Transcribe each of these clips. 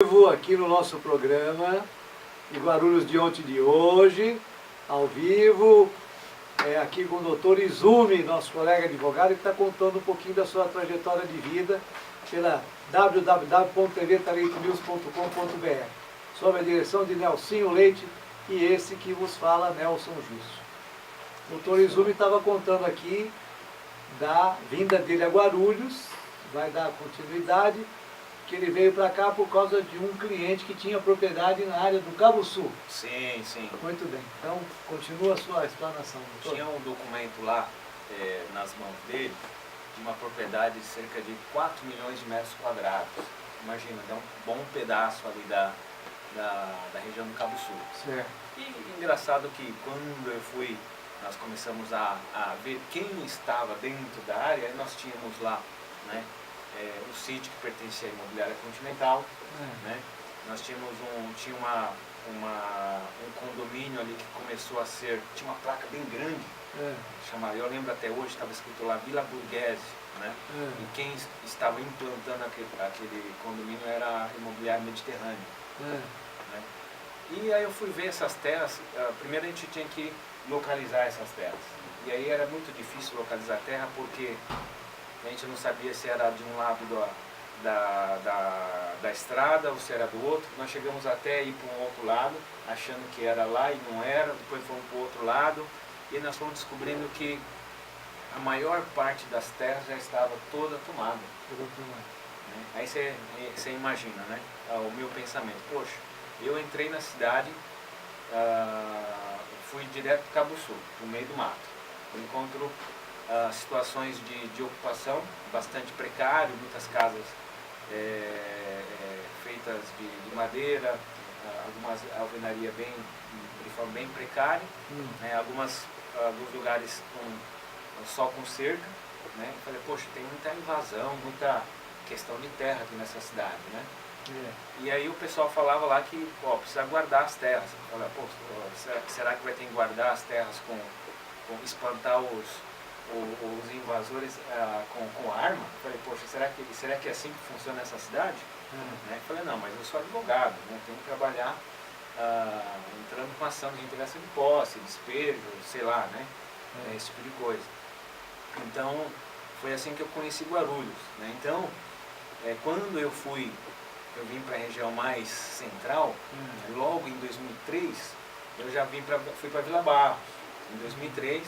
Vivo aqui no nosso programa de Guarulhos de ontem e de hoje, ao vivo, aqui com o doutor Izumi, nosso colega advogado, que está contando um pouquinho da sua trajetória de vida pela www.tvtalentonews.com.br, sob a direção de Nelsinho Leite e esse que vos fala, Nelson Justo. O doutor Izumi estava contando aqui da vinda dele a Guarulhos, vai dar continuidade, que ele veio para cá por causa de um cliente que tinha propriedade na área do Cabo Sul. Sim, sim. Muito bem. Então, continua a sua explanação, doutor. Tinha um documento lá, nas mãos dele, de uma propriedade de cerca de 4 milhões de metros quadrados. Imagina, é um bom pedaço ali da região do Cabo Sul. Certo. E engraçado que quando eu fui, nós começamos a ver quem estava dentro da área, nós tínhamos lá, né, o sítio que pertencia à Imobiliária Continental, né? Nós tínhamos um condomínio ali que começou a ser, tinha uma placa bem grande, eu lembro até hoje, estava escrito lá Vila Burguese, né? E quem estava implantando aquele condomínio era a Imobiliária Mediterrânea. Né? E aí eu fui ver essas terras. Primeiro a gente tinha que localizar essas terras, e aí era muito difícil localizar a terra porque a gente não sabia se era de um lado da estrada ou se era do outro. Nós chegamos até ir para um outro lado, achando que era lá e não era, depois fomos para o outro lado, e nós fomos descobrindo que a maior parte das terras já estava toda tomada. Né? Aí você imagina, né, o meu pensamento, poxa, eu entrei na cidade, fui direto para Cabo Sul, no meio do mato. Eu encontro situações de ocupação bastante precário, muitas casas feitas de madeira, algumas alvenaria de forma bem precária, né, alguns lugares só com cerca, né. Eu falei, poxa, tem muita invasão, muita questão de terra aqui nessa cidade, né. E aí o pessoal falava lá que precisa guardar as terras. Eu falei, será que vai ter que guardar as terras com espantar os invasores com arma? Eu falei, poxa, será que é assim que funciona essa cidade? Né? Eu falei, não, mas eu sou advogado, né? Tenho que trabalhar entrando com ação de interesse de posse, despejo, sei lá, né? Esse tipo de coisa. Então, foi assim que eu conheci Guarulhos, né? Então, quando eu vim para a região mais central, logo em 2003, eu já fui para Vila Barros, em 2003,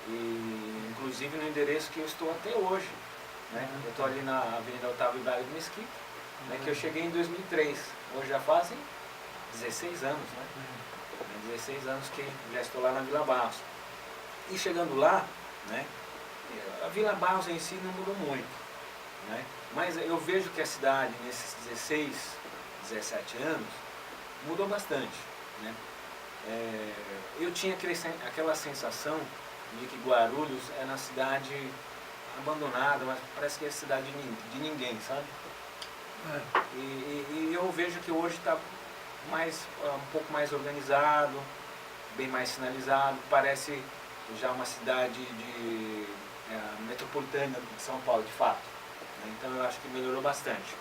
e inclusive no endereço que eu estou até hoje, né? Eu estou ali na Avenida Otávio Braga de Mesquita, né, que eu cheguei em 2003, hoje já fazem 16 anos, né? 16 anos que já estou lá na Vila Barros. E chegando lá, né, a Vila Barros em si não mudou muito, né? Mas eu vejo que a cidade nesses 16, 17 anos mudou bastante, né? Eu tinha aquela sensação de que Guarulhos é uma cidade abandonada, mas parece que é cidade de ninguém, sabe? E eu vejo que hoje está um pouco mais organizado, bem mais sinalizado, parece já uma cidade metropolitana de São Paulo, de fato. Né? Então eu acho que melhorou bastante,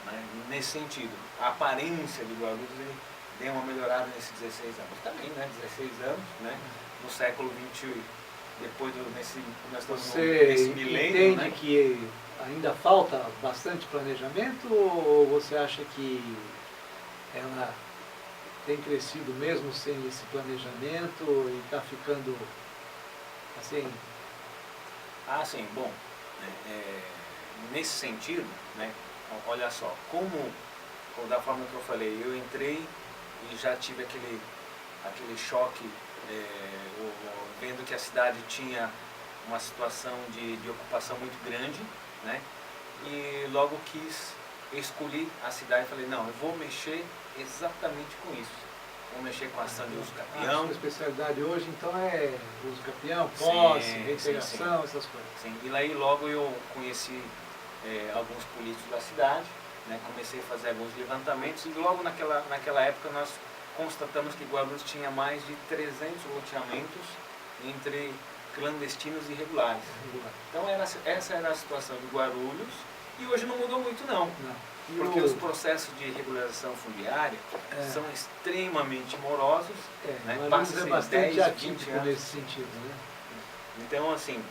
né? Nesse sentido. A aparência de Guarulhos deu uma melhorada nesses 16 anos. Também, né? 16 anos, né? No século XXI, nós estamos nesse milênio, entende, né? que ainda falta bastante planejamento, ou você acha que ela tem crescido mesmo sem esse planejamento e está ficando assim? Sim, bom, nesse sentido, né, olha só, da forma que eu falei, eu entrei e já tive aquele choque, vendo que a cidade tinha uma situação de ocupação muito grande, né, e logo eu escolhi a cidade e falei, não, eu vou mexer exatamente com isso. Vou mexer com a ação de uso capião. A sua especialidade hoje, então, é uso capião, posse, reintegração, essas coisas. Sim, e aí logo eu conheci alguns políticos da cidade, né, comecei a fazer alguns levantamentos, e logo naquela época nós constatamos que Guarulhos tinha mais de 300 loteamentos entre clandestinos e irregulares. Então essa era a situação de Guarulhos, e hoje não mudou muito não. Porque os processos de regularização fundiária são extremamente morosos, né? Guarulhos é bastante 10, atípico 20 anos. nesse sentido, né? Então, assim,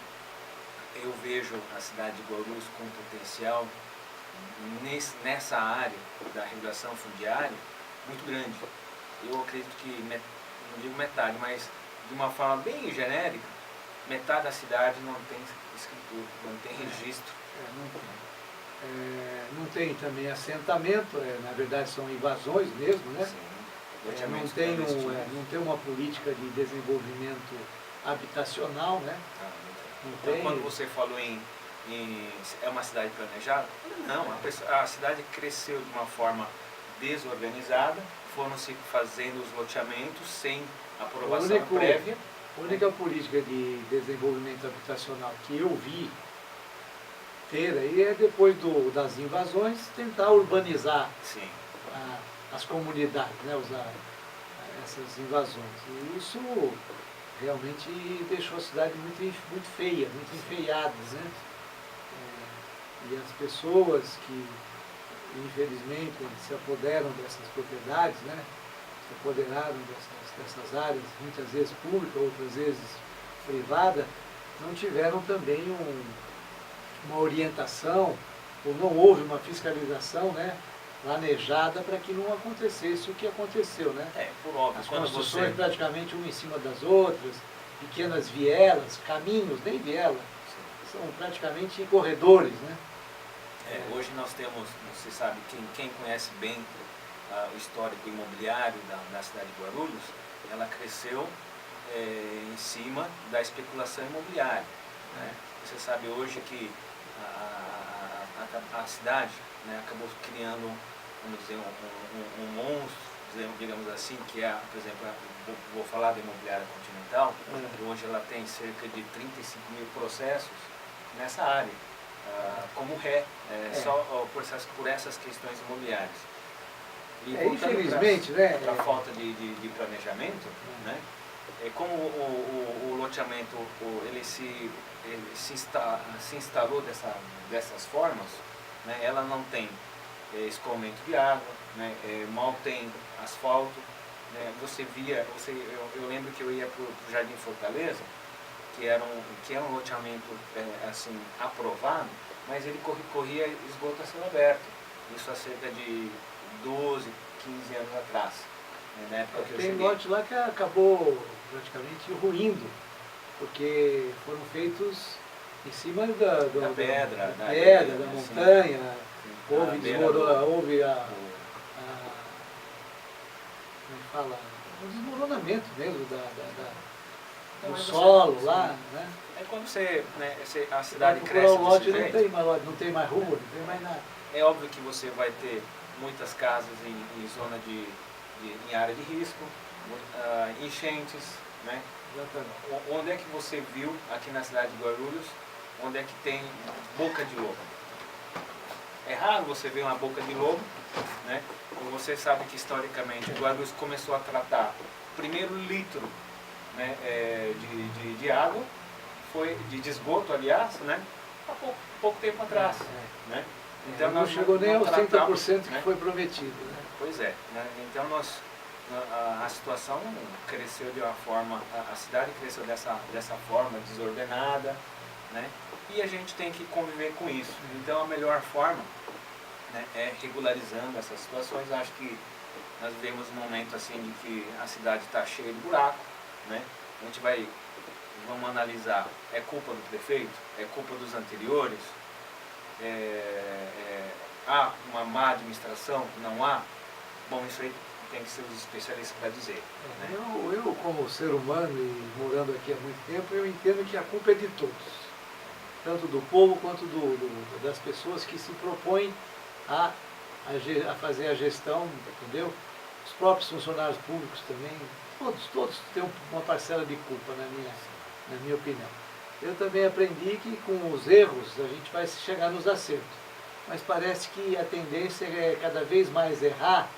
eu vejo a cidade de Guarulhos com potencial nessa área da regulação fundiária muito grande. Eu acredito que, não digo metade, mas de uma forma bem genérica, metade da cidade não tem escritura, não tem registro. Não tem. Não tem também assentamento, na verdade são invasões mesmo, né? Sim, não tem uma política de desenvolvimento habitacional, né? Não então, tem. quando você falou é uma cidade planejada, não, a cidade cresceu de uma forma desorganizada, foram se fazendo os loteamentos sem aprovação prévia. A única política de desenvolvimento habitacional que eu vi ter aí é depois das invasões tentar urbanizar as comunidades, né, usar essas invasões. E isso realmente deixou a cidade muito feia, muito enfeiada, né? E as pessoas que infelizmente se apoderam dessas propriedades, né, se apoderaram dessas áreas, muitas vezes públicas, outras vezes privadas, não tiveram também uma orientação, ou não houve uma fiscalização, né, planejada para que não acontecesse o que aconteceu, né? Por óbvio, as construções praticamente uma em cima das outras, pequenas vielas, caminhos, nem viela, são praticamente corredores, né? Hoje nós temos, você sabe, quem conhece bem o histórico imobiliário da cidade de Guarulhos, ela cresceu em cima da especulação imobiliária, né? Você sabe hoje que a cidade, né, acabou criando, vamos dizer, um monstro, digamos assim, que é, por exemplo, vou falar da imobiliária continental, que hoje ela tem cerca de 35 mil processos nessa área, como só por essas questões imobiliárias. E infelizmente, né, para a falta de planejamento, né, como o loteamento ele se instalou dessas formas, né, ela não tem escoamento de água, né, mal tem asfalto, né, eu lembro que eu ia para o Jardim Fortaleza, que era um loteamento assim, aprovado, mas ele corria esgoto a céu aberto, isso há cerca de 12, 15 anos atrás. Na época que eu tem cheguei. lote lá que acabou praticamente ruindo, porque foram feitos em cima da pedra, da montanha, houve como um desmoronamento mesmo do solo lá, né? Quando a cidade cresce o lote desse jeito, não tem mais rua, não tem mais nada. é óbvio que você vai ter muitas casas em zona em área de risco, enchentes, né? Exatamente. Onde é que você viu aqui na cidade de Guarulhos, onde é que tem boca de lobo? É raro você ver uma boca de lobo, né? E você sabe que historicamente Guarulhos começou a tratar o primeiro litro, né, de água, foi de esgoto, aliás, né, há pouco tempo atrás, né? Então não chegou nem aos 30% que foi prometido, né? Pois é, né? Então a situação cresceu de uma forma, a cidade cresceu dessa forma desordenada, né? E a gente tem que conviver com isso. Então a melhor forma, né, é regularizando essas situações. Acho que nós vivemos um momento assim de que a cidade está cheia de buraco, né? Vamos analisar, é culpa do prefeito? É culpa dos anteriores? Há uma má administração? Não há? Bom, isso aí tem que ser os especialistas para dizer. Né? Eu, como ser humano e morando aqui há muito tempo, eu entendo que a culpa é de todos. Tanto do povo quanto das pessoas que se propõem a fazer a gestão, entendeu? Os próprios funcionários públicos também, todos têm uma parcela de culpa, na minha opinião. Eu também aprendi que com os erros a gente vai chegar nos acertos. Mas parece que a tendência é cada vez mais errar,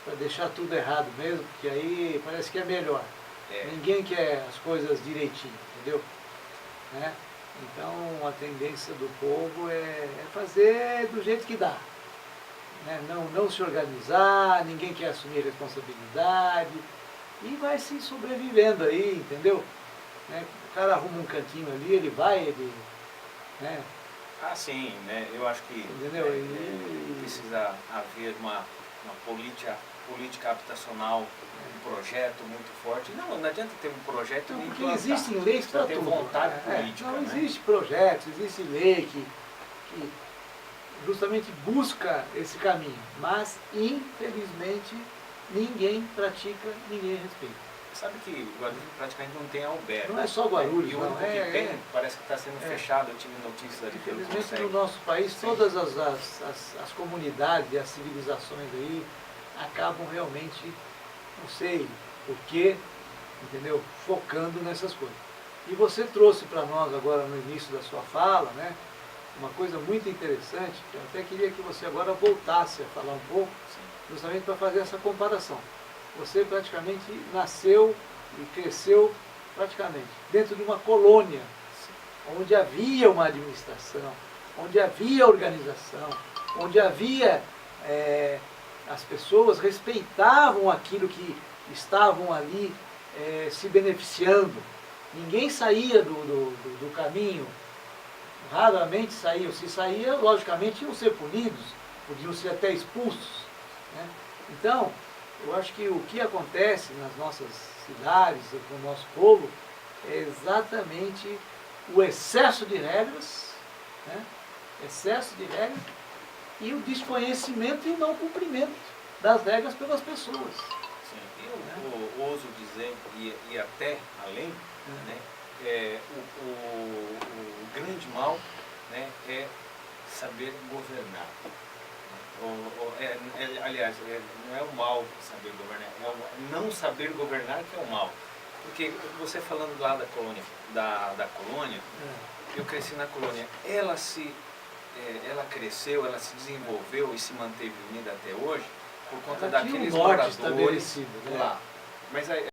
para deixar tudo errado mesmo, porque aí parece que é melhor. Ninguém quer as coisas direitinho, entendeu? Né? Então a tendência do povo é fazer do jeito que dá. né, não se organizar, ninguém quer assumir responsabilidade, e vai se sobrevivendo aí, entendeu? Né, o cara arruma um cantinho ali, ele vai, né? Ah, sim, né? Eu acho que Entendeu? precisa haver uma política habitacional, um projeto muito forte. Não adianta ter um projeto Não, nem porque implantar. existem leis para ter tudo. vontade política, não né? existe projeto, existe lei que justamente busca esse caminho, mas infelizmente ninguém pratica, ninguém respeita. Sabe que Guarulhos praticamente não tem albergue. Não é só Guarulhos, e o não. único que tem parece que está sendo fechado. Eu tive notícias ali que não Infelizmente consegue. no nosso país todas as comunidades e as civilizações aí acabam realmente, não sei o que, entendeu? Focando nessas coisas. E você trouxe para nós agora no início da sua fala, né, uma coisa muito interessante, que eu até queria que você agora voltasse a falar um pouco, justamente para fazer essa comparação. Você praticamente nasceu e cresceu praticamente dentro de uma colônia, onde havia uma administração, onde havia organização, onde havia, as pessoas respeitavam aquilo que estavam ali se beneficiando. Ninguém saía do caminho, raramente saíam. Se saía, logicamente iam ser punidos, podiam ser até expulsos, né? Então, eu acho que o que acontece nas nossas cidades, com o nosso povo, é exatamente o excesso de regras, né? Excesso de regras e o desconhecimento e o não cumprimento das regras pelas pessoas. Sim, eu ouso dizer, e até além, né, o grande mal, né, é saber governar. Aliás, não é o mal saber governar, é o não saber governar que é o mal. Porque você falando lá da colônia, eu cresci na colônia, ela cresceu, ela se desenvolveu e se manteve unida até hoje por conta daqueles moradores estabelecido, né? lá. Mas